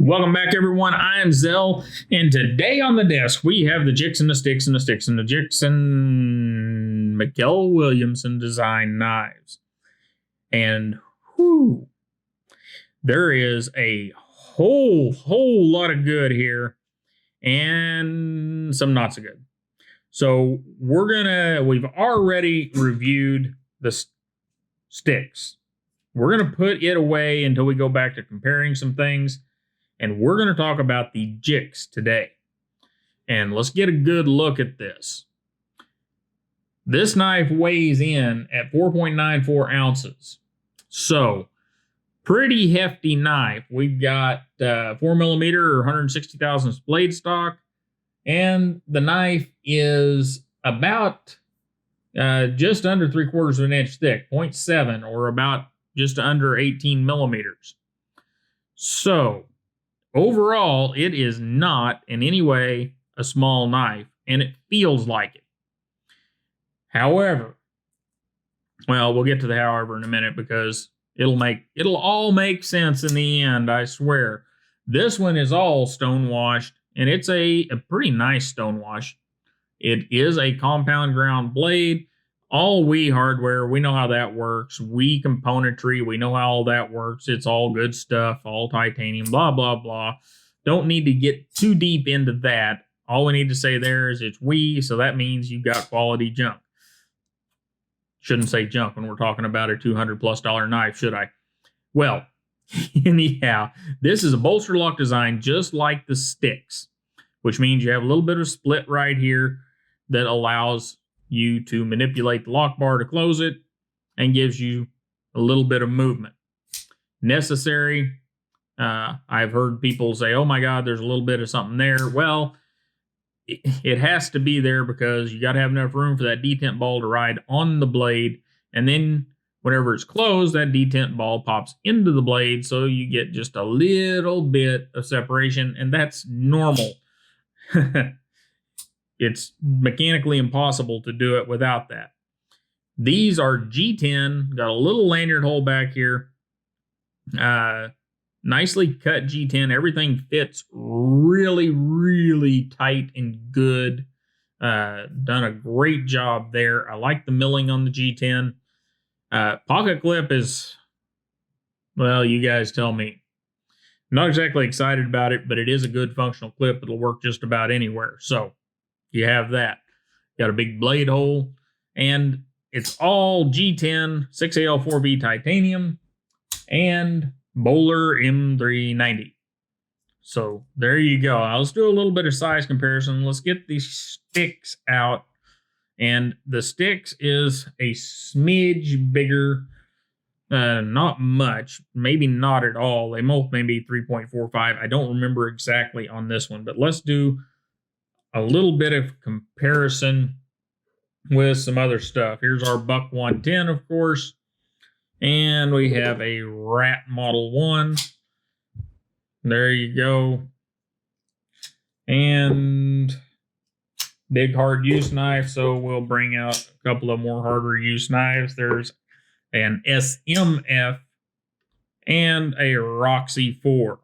Welcome back, everyone. I am Zell, and today on the desk we have the Jixx and the Sticks and the Sticks and the Jixx and Mikkel Willumsen design knives. And whew, there is a whole lot of good here, and some not so good. So we've already reviewed the sticks. We're gonna put it away until we go back to comparing some things. And we're going to talk about the Jixx today. And let's get a good look at this. This knife weighs in at 4.94 ounces. So, pretty hefty knife. We've got 4mm or 160 thousandths blade stock. And the knife is about just under 3/4 of an inch thick, 0.7 or about just under 18 millimeters. So, overall, it is not in any way a small knife, and it feels like it. However, well, we'll get to the however in a minute because it'll all make sense in the end, I swear. This one is all stone washed, and it's a pretty nice stone wash. It is a compound ground blade. All we hardware, we know how that works. We componentry, we know how all that works. It's all good stuff, all titanium, blah, blah, blah. Don't need to get too deep into that. All we need to say there is it's we, so that means you got quality junk. Shouldn't say junk when we're talking about a $200+ knife, should I? Well, anyhow, this is a bolster lock design just like the sticks, which means you have a little bit of split right here that allows you to manipulate the lock bar to close it and gives you a little bit of movement. Necessary. I've heard people say, oh my God, there's a little bit of something there. Well, it has to be there because you got to have enough room for that detent ball to ride on the blade. And then whenever it's closed, that detent ball pops into the blade. So you get just a little bit of separation, and that's normal. It's mechanically impossible to do it without that. These are G10, got a little lanyard hole back here. Nicely cut G10. Everything fits really tight and good. Done a great job there. I like the milling on the G10. Pocket clip is, well, you guys tell me. I'm not exactly excited about it, but it is a good functional clip. It'll work just about anywhere. So, you have that. Got a big blade hole, and it's all G10 6AL4V titanium and Bowler M390. So there you go. Now let's do a little bit of size comparison. Let's get these sticks out, and the sticks is a smidge bigger. Not much, maybe not at all. They both may be 3.45. I don't remember exactly on this one, but let's do a little bit of comparison with some other stuff. Here's our Buck 110, of course. And we have a Rat Model 1. There you go. And big hard use knife. So we'll bring out a couple of more harder use knives. There's an SMF and a Roxy 4.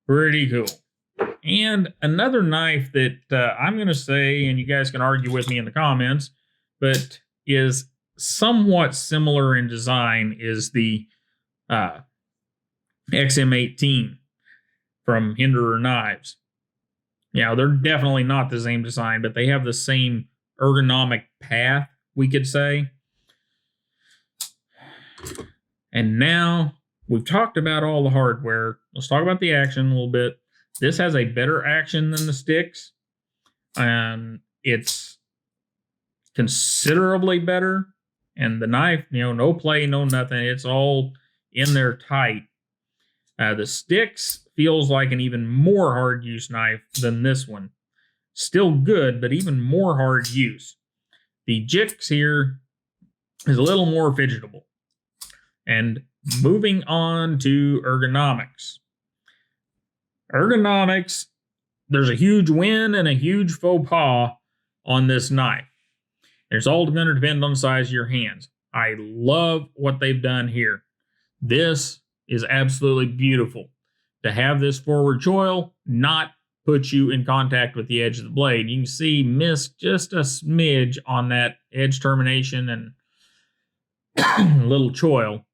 Pretty cool. And another knife that I'm going to say, and you guys can argue with me in the comments, but is somewhat similar in design is the XM18 from Hinderer Knives. Yeah, they're definitely not the same design, but they have the same ergonomic path, we could say. And now we've talked about all the hardware. Let's talk about the action a little bit. This has a better action than the sticks. It's considerably better. And the knife, no play, no nothing. It's all in there tight. The sticks feels like an even more hard use knife than this one. Still good, but even more hard use. The Jixx here is a little more fidgetable. And moving on to ergonomics. Ergonomics, there's a huge win and a huge faux pas on this knife. It's all going to depend on the size of your hands. I love what they've done here. This is absolutely beautiful. to have this forward choil not put you in contact with the edge of the blade. You can see missed just a smidge on that edge termination and little choil.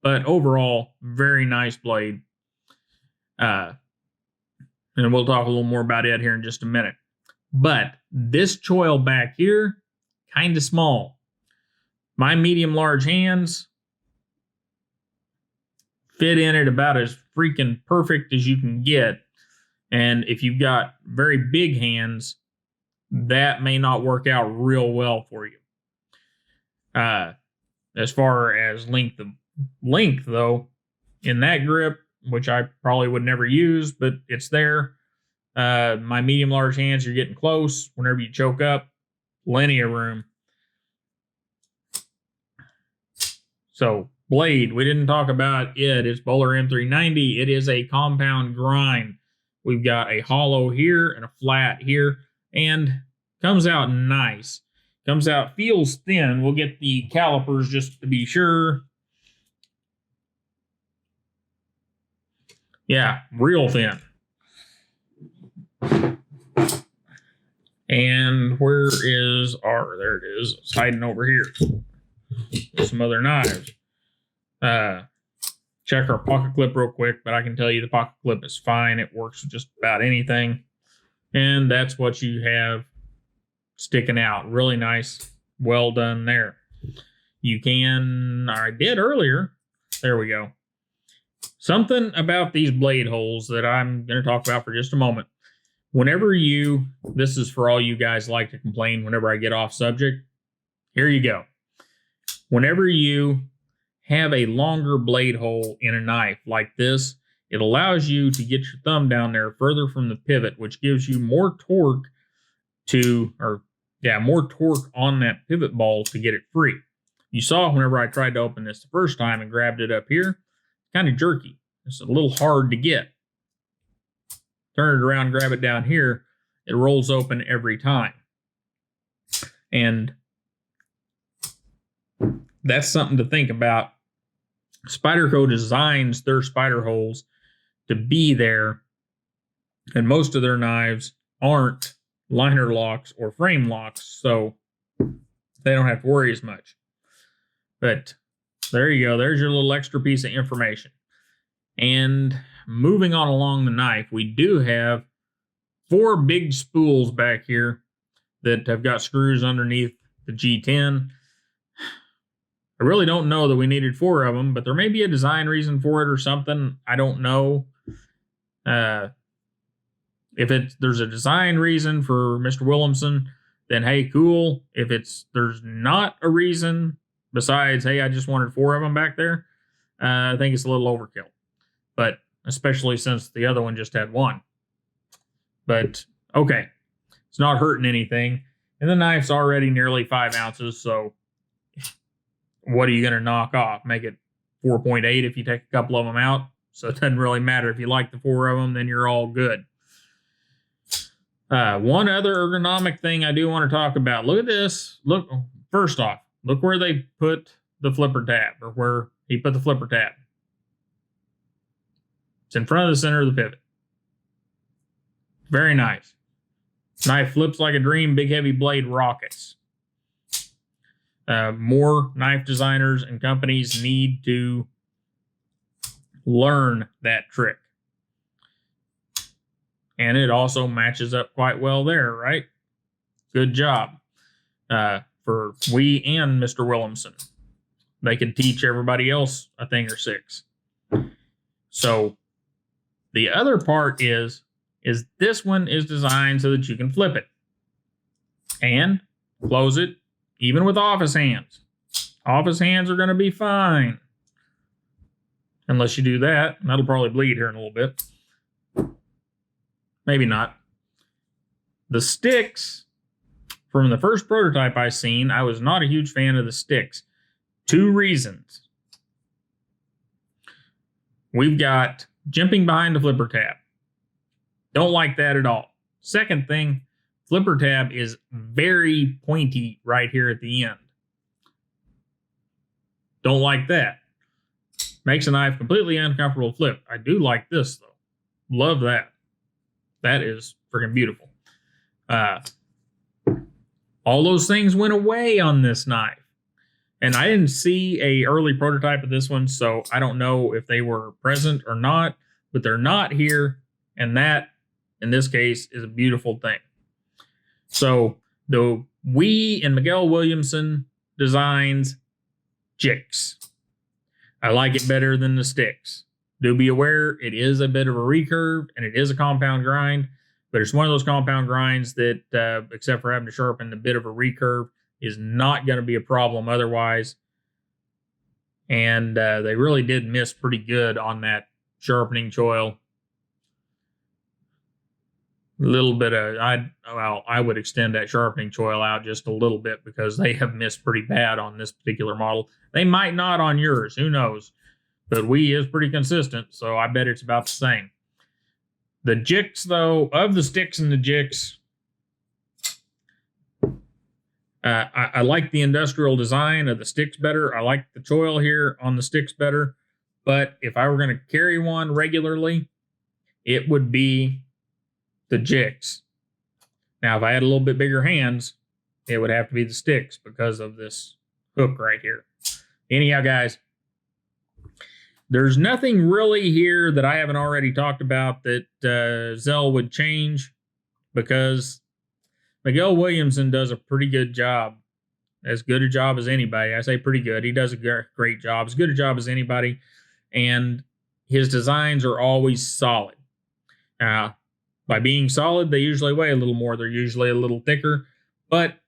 But overall, very nice blade. And we'll talk a little more about it here in just a minute. But this choil back here, kind of small. My medium-large hands fit in it about as freaking perfect as you can get. And if you've got very big hands, that may not work out real well for you. As far as length though, in that grip, which I probably would never use, but it's there. My medium large hands, you're getting close. Whenever you choke up, plenty of room. So blade, we didn't talk about it. It's Bowler M390. It is a compound grind. We've got a hollow here and a flat here, and comes out nice. Comes out, feels thin. We'll get the calipers just to be sure. Yeah, real thin. And where is our, there it is. It's hiding over here. Some other knives. Check our pocket clip real quick, but I can tell you the pocket clip is fine. It works with just about anything. And that's what you have sticking out. Really nice. Well done there. You can, I did earlier. There we go. Something about these blade holes that I'm going to talk about for just a moment. Whenever you, this is for all you guys like to complain whenever I get off subject. Here you go. Whenever you have a longer blade hole in a knife like this, it allows you to get your thumb down there further from the pivot, which gives you more torque more torque on that pivot ball to get it free. You saw whenever I tried to open this the first time and grabbed it up here, kind of jerky. It's a little hard to get. Turn it around, grab it down here, it rolls open every time. And that's something to think about. Spyderco designs their spider holes to be there, and most of their knives aren't liner locks or frame locks, so they don't have to worry as much. But there you go. There's your little extra piece of information. And moving on along the knife, we do have 4 big spools back here that have got screws underneath the G10. I really don't know that we needed 4 of them, but there may be a design reason for it or something. I don't know. If there's a design reason for Mr. Willumsen, then hey, cool. If there's not a reason besides, hey, I just wanted 4 of them back there, I think it's a little overkill. But especially since the other one just had 1. But okay, it's not hurting anything. And the knife's already nearly 5 ounces, so what are you going to knock off? Make it 4.8 if you take a couple of them out. So it doesn't really matter. If you like the 4 of them, then you're all good. One other ergonomic thing I do want to talk about. Look at this. Look, first off, look where they put the flipper tab, or where he put the flipper tab. It's in front of the center of the pivot. Very nice. Knife flips like a dream. Big heavy blade rockets. More knife designers and companies need to learn that trick. And it also matches up quite well there, right? Good job. For we and Mr. Willumsen. They can teach everybody else a thing or 6. So the other part is this one is designed so that you can flip it and close it, even with office hands. Office hands are going to be fine. Unless you do that. That'll probably bleed here in a little bit. Maybe not. The sticks, from the first prototype I seen, I was not a huge fan of the sticks. 2 reasons. We've got jimping behind the flipper tab. Don't like that at all. Second thing, flipper tab is very pointy right here at the end. Don't like that. Makes a knife completely uncomfortable to flip. I do like this though. love that. That is freaking beautiful. All those things went away on this knife. And I didn't see a early prototype of this one, so I don't know if they were present or not, but they're not here. And that, in this case, is a beautiful thing. So the We and Mikkel Willumsen designs Jixx. I like it better than the sticks. Do be aware, it is a bit of a recurve and it is a compound grind, but it's one of those compound grinds that, except for having to sharpen a bit of a recurve, is not going to be a problem otherwise. And they really did miss pretty good on that sharpening choil. A little bit of, I would extend that sharpening choil out just a little bit because they have missed pretty bad on this particular model. They might not on yours, who knows? But We is pretty consistent, so I bet it's about the same. The Jixx, though, of the sticks and the Jixx, I like the industrial design of the sticks better. I like the choil here on the sticks better. But if I were going to carry one regularly, it would be the Jixx. Now, if I had a little bit bigger hands, it would have to be the sticks because of this hook right here. Anyhow, guys, there's nothing really here that I haven't already talked about that Zell would change because Mikkel Willumsen does a pretty good job. As good a job as anybody. I say pretty good. He does a great job. As good a job as anybody. And his designs are always solid. By being solid, they usually weigh a little more. They're usually a little thicker. But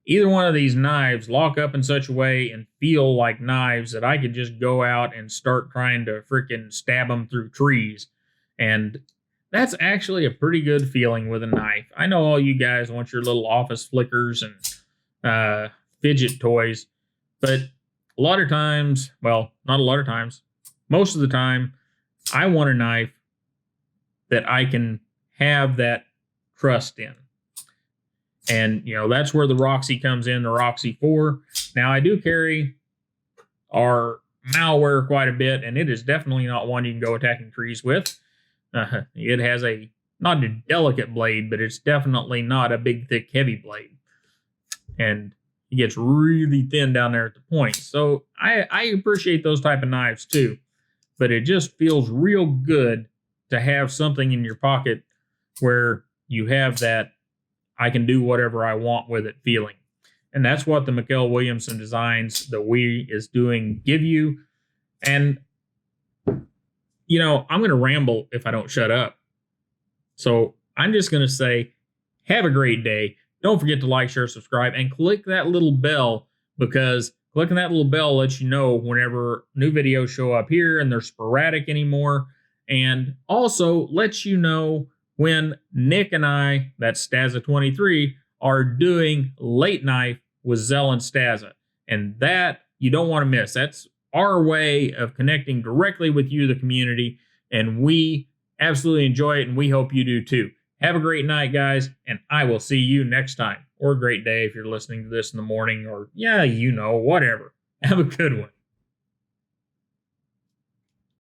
either one of these knives lock up in such a way and feel like knives that I could just go out and start trying to freaking stab them through trees. And that's actually a pretty good feeling with a knife. I know all you guys want your little office flickers and fidget toys, but a lot of times, well, not a lot of times, most of the time, I want a knife that I can have that trust in. And, you know, that's where the Roxy comes in, the Roxy 4. Now, I do carry our malware quite a bit, and it is definitely not one you can go attacking trees with. It has not a delicate blade, but it's definitely not a big, thick, heavy blade. And it gets really thin down there at the point. So I appreciate those type of knives too. But it just feels real good to have something in your pocket where you have that I can do whatever I want with it feeling. And that's what the Mikkel Willumsen designs that We is doing give you. And, you know, I'm going to ramble if I don't shut up. So I'm just going to say, have a great day. Don't forget to like, share, subscribe, and click that little bell, because clicking that little bell lets you know whenever new videos show up here and they're sporadic anymore. And also lets you know when Nick and I, that's Staza23, are doing Late Knife with Zell and Staza. And that you don't want to miss. That's our way of connecting directly with you, the community. And we absolutely enjoy it, and we hope you do too. Have a great night, guys, and I will see you next time. Or a great day if you're listening to this in the morning, or, yeah, you know, whatever. Have a good one.